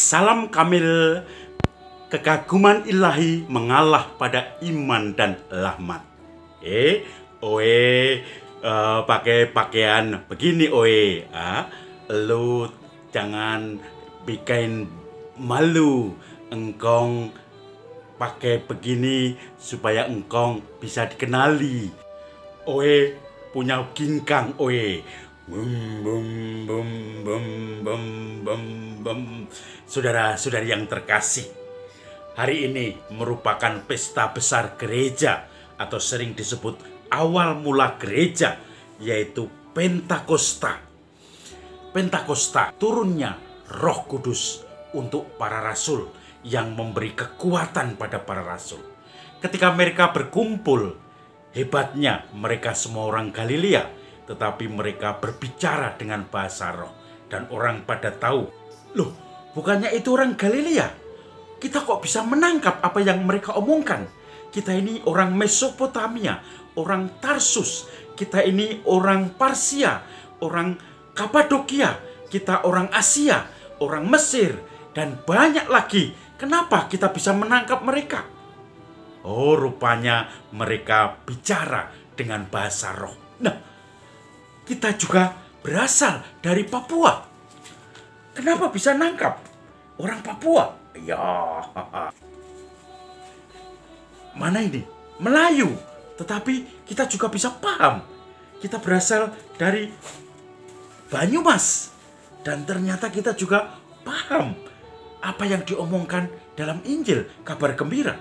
Salam kamil, kekaguman ilahi mengalah pada iman dan rahmat. Pakai pakaian begini lu jangan bikin malu. Engkong pakai begini supaya engkong bisa dikenali. Punya ginkang bum bum bum bum bum bum bum. Saudara-saudari yang terkasih, hari ini merupakan pesta besar gereja atau sering disebut awal mula gereja, yaitu Pentakosta. Pentakosta, turunnya Roh Kudus untuk para rasul yang memberi kekuatan pada para rasul. Ketika mereka berkumpul, hebatnya mereka semua orang Galilea, tetapi mereka berbicara dengan bahasa roh. Dan orang pada tahu, loh, bukannya itu orang Galilea? Kita kok bisa menangkap apa yang mereka omongkan? Kita ini orang Mesopotamia, orang Tarsus, kita ini orang Parsia, orang Kapadokia, kita orang Asia, orang Mesir, dan banyak lagi. Kenapa kita bisa menangkap mereka? Oh, rupanya mereka bicara dengan bahasa roh. Nah, kita juga berasal dari Papua. Kenapa bisa nangkap orang Papua? Ya, mana ini? Melayu. Tetapi kita juga bisa paham. Kita berasal dari Banyumas. Dan ternyata kita juga paham apa yang diomongkan dalam Injil, kabar gembira.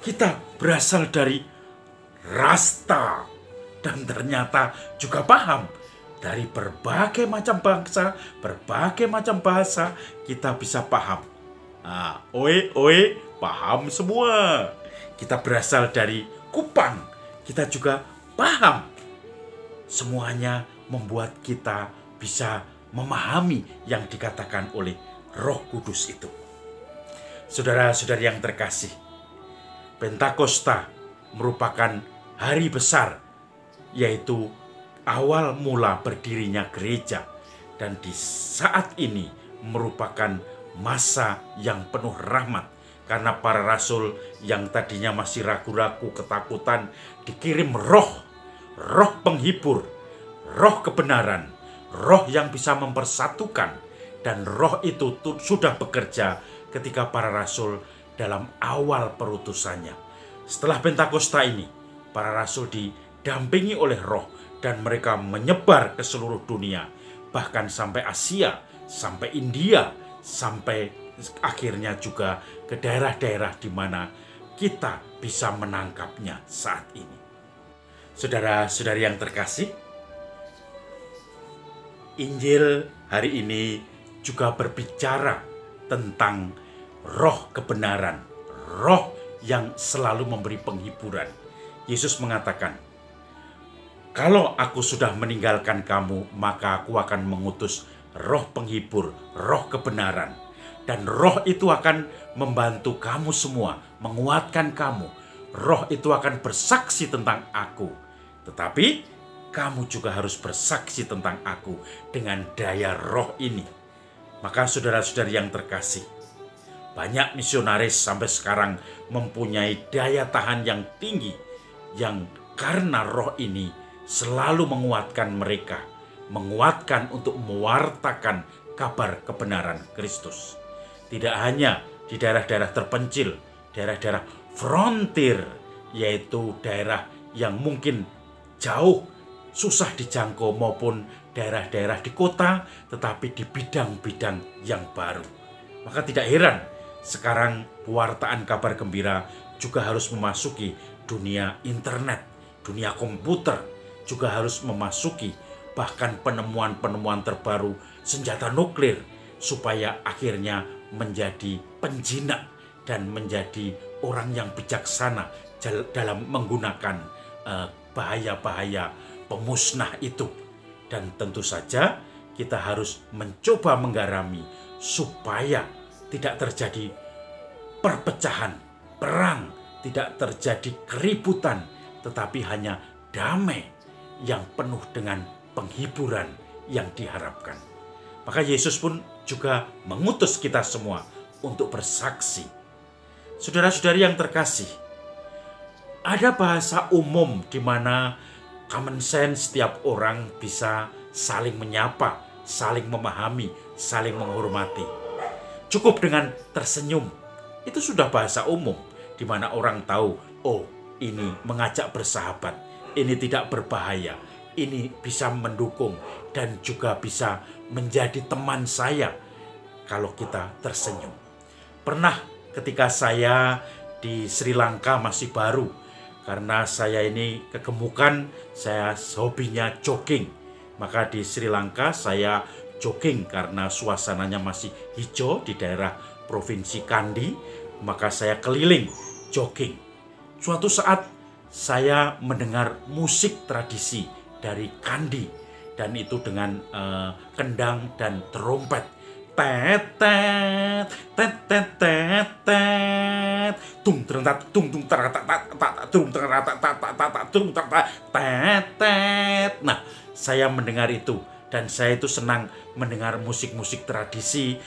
Kita berasal dari Rasta. Dan ternyata juga paham dari berbagai macam bangsa, berbagai macam bahasa, kita bisa paham. Paham semua. Kita berasal dari Kupang, kita juga paham. Semuanya membuat kita bisa memahami yang dikatakan oleh Roh Kudus itu. Saudara-saudari yang terkasih, Pentakosta merupakan hari besar, yaitu awal mula berdirinya gereja. Dan di saat ini merupakan masa yang penuh rahmat, karena para rasul yang tadinya masih ragu-ragu, ketakutan, dikirim roh penghibur, roh kebenaran, roh yang bisa mempersatukan. Dan roh itu sudah bekerja ketika para rasul dalam awal perutusannya. Setelah Pentakosta ini, para rasul didampingi oleh roh, dan mereka menyebar ke seluruh dunia, bahkan sampai Asia, sampai India, sampai akhirnya juga ke daerah-daerah di mana kita bisa menangkapnya saat ini. Saudara-saudari yang terkasih, Injil hari ini juga berbicara tentang roh kebenaran, roh yang selalu memberi penghiburan. Yesus mengatakan, "Kalau aku sudah meninggalkan kamu, maka aku akan mengutus roh penghibur, roh kebenaran. Dan roh itu akan membantu kamu semua, menguatkan kamu. Roh itu akan bersaksi tentang aku. Tetapi kamu juga harus bersaksi tentang aku dengan daya roh ini." Maka saudara-saudari yang terkasih, banyak misionaris sampai sekarang mempunyai daya tahan yang tinggi, yang karena roh ini selalu menguatkan mereka, menguatkan untuk mewartakan kabar kebenaran Kristus. Tidak hanya di daerah-daerah terpencil, daerah-daerah frontier, yaitu daerah yang mungkin jauh, susah dijangkau, maupun daerah-daerah di kota, tetapi di bidang-bidang yang baru. Maka tidak heran sekarang pewartaan kabar gembira juga harus memasuki dunia internet, dunia komputer, juga harus memasuki bahkan penemuan-penemuan terbaru senjata nuklir, supaya akhirnya menjadi penjinak dan menjadi orang yang bijaksana dalam menggunakan bahaya-bahaya pemusnah itu. Dan tentu saja kita harus mencoba menggarami supaya tidak terjadi perpecahan, perang, tidak terjadi keributan, tetapi hanya damai yang penuh dengan penghiburan yang diharapkan. Maka Yesus pun juga mengutus kita semua untuk bersaksi. Saudara-saudari yang terkasih, ada bahasa umum di mana common sense setiap orang bisa saling menyapa, saling memahami, saling menghormati. Cukup dengan tersenyum, itu sudah bahasa umum di mana orang tahu, oh ini mengajak bersahabat, ini tidak berbahaya, ini bisa mendukung dan juga bisa menjadi teman saya kalau kita tersenyum. Pernah ketika saya di Sri Lanka masih baru, karena saya ini kegemukan, saya hobinya jogging. Maka di Sri Lanka saya jogging karena suasananya masih hijau di daerah Provinsi Kandy, maka saya keliling jogging. Suatu saat saya mendengar musik tradisi dari Kandy, dan itu dengan kendang dan trompet. Tet tet tet tet tet tet tung terentat tung tung teratat tung teratat tung teratat tet tet. Nah, saya mendengar itu dan saya itu senang mendengar musik-musik tradisi,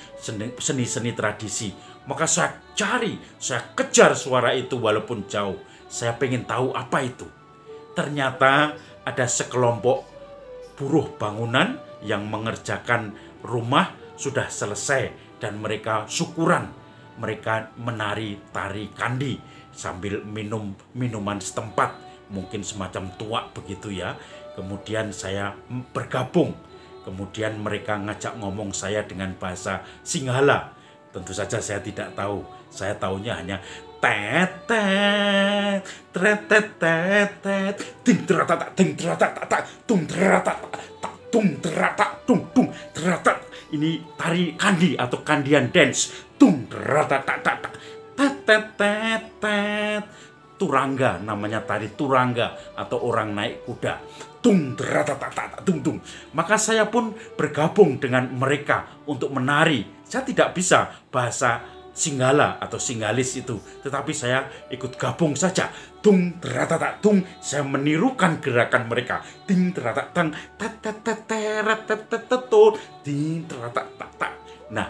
seni-seni tradisi. Maka saya cari, saya kejar suara itu walaupun jauh. Saya pengen tahu apa itu. Ternyata ada sekelompok buruh bangunan yang mengerjakan rumah sudah selesai dan mereka syukuran. Mereka menari tari Kandy sambil minum minuman setempat, mungkin semacam tuak begitu ya. Kemudian saya bergabung. Kemudian mereka ngajak ngomong saya dengan bahasa Singgala. Tentu saja saya tidak tahu. Saya tahunya hanya tetet tetet tetet ting terata ting terata tung terata tung terata tung tung terata. Ini tari Kandy atau Kandian dance. Tung terata tetet tetet. Turangga, namanya tari turangga atau orang naik kuda. Tung terata tung tung. Maka saya pun bergabung dengan mereka untuk menari. Saya tidak bisa bahasa Singgala atau Singgalis itu, tetapi saya ikut gabung saja. Tung terata tung, saya menirukan gerakan mereka. Ting terata tang tet tet tet teret tet tet tet ting terata tak. Nah,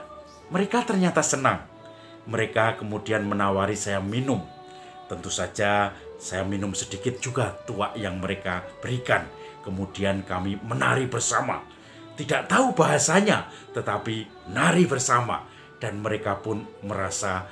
mereka ternyata senang. Mereka kemudian menawari saya minum. Tentu saja saya minum sedikit juga tuak yang mereka berikan. Kemudian kami menari bersama. Tidak tahu bahasanya, tetapi nari bersama. Dan mereka pun merasa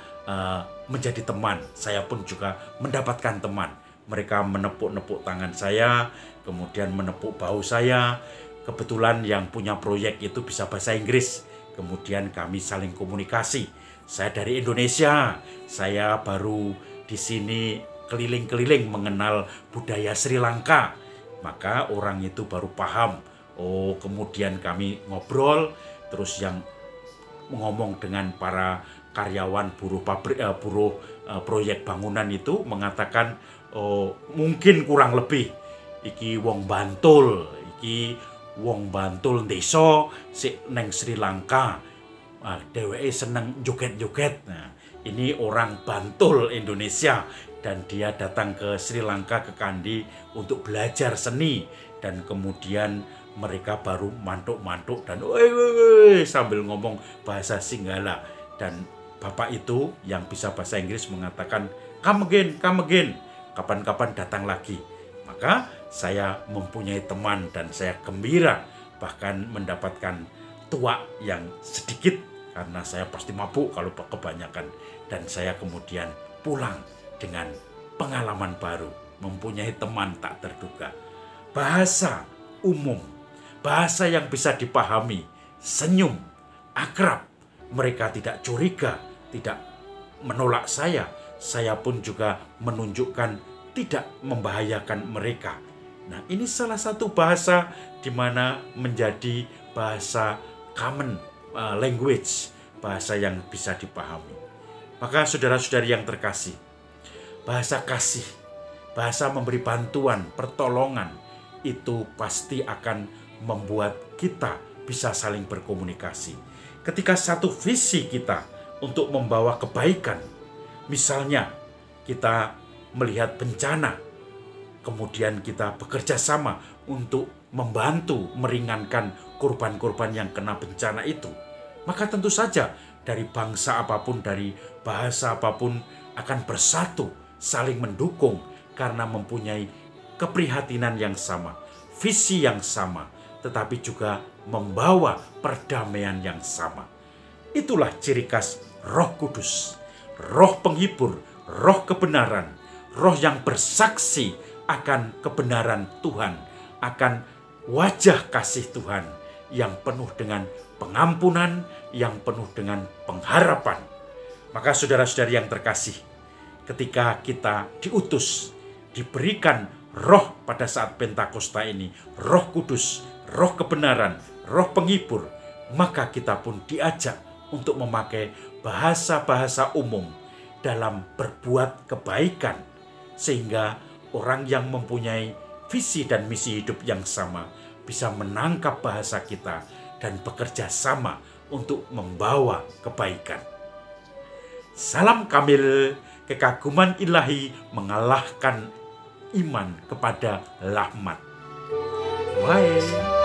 menjadi teman. Saya pun juga mendapatkan teman. Mereka menepuk-nepuk tangan saya, kemudian menepuk bahu saya. Kebetulan yang punya proyek itu bisa bahasa Inggris. Kemudian kami saling komunikasi. Saya dari Indonesia, saya baru di sini keliling-keliling mengenal budaya Sri Lanka. Maka orang itu baru paham. Oh, kemudian kami ngobrol, terus yang ngomong dengan para karyawan buruh proyek bangunan itu mengatakan, oh, mungkin kurang lebih iki wong Bantul, iki wong Bantul desa neng Sri Lanka. Dheweke seneng joget-joget. Nah, ini orang Bantul Indonesia dan dia datang ke Sri Lanka, ke Kandy untuk belajar seni, dan kemudian mereka baru mantuk-mantuk dan sambil ngomong bahasa Singgala. Dan bapak itu yang bisa bahasa Inggris mengatakan, come again, kapan-kapan datang lagi. Maka saya mempunyai teman dan saya gembira, bahkan mendapatkan tuak yang sedikit karena saya pasti mabuk kalau kebanyakan. Dan saya kemudian pulang dengan pengalaman baru, mempunyai teman tak terduga. Bahasa umum, bahasa yang bisa dipahami, senyum, akrab. Mereka tidak curiga, tidak menolak saya pun juga menunjukkan tidak membahayakan mereka. Nah, ini salah satu bahasa di mana menjadi bahasa common language, bahasa yang bisa dipahami. Maka saudara-saudari yang terkasih, bahasa kasih, bahasa memberi bantuan, pertolongan, itu pasti akan membuat kita bisa saling berkomunikasi. Ketika satu visi kita untuk membawa kebaikan, misalnya kita melihat bencana, kemudian kita bekerja sama untuk membantu meringankan korban-korban yang kena bencana itu, maka tentu saja dari bangsa apapun, dari bahasa apapun akan bersatu, saling mendukung karena mempunyai keprihatinan yang sama, visi yang sama, tetapi juga membawa perdamaian yang sama. Itulah ciri khas Roh Kudus, Roh penghibur, Roh kebenaran, Roh yang bersaksi akan kebenaran Tuhan, akan wajah kasih Tuhan yang penuh dengan pengampunan, yang penuh dengan pengharapan. Maka saudara-saudari yang terkasih, ketika kita diutus, diberikan Roh pada saat Pentakosta ini, Roh Kudus, Roh kebenaran, Roh penghibur, maka kita pun diajak untuk memakai bahasa-bahasa umum dalam berbuat kebaikan, sehingga orang yang mempunyai visi dan misi hidup yang sama bisa menangkap bahasa kita dan bekerja sama untuk membawa kebaikan. Salam Kamil, kekaguman ilahi mengalahkan iman kepada lahmat. Bye.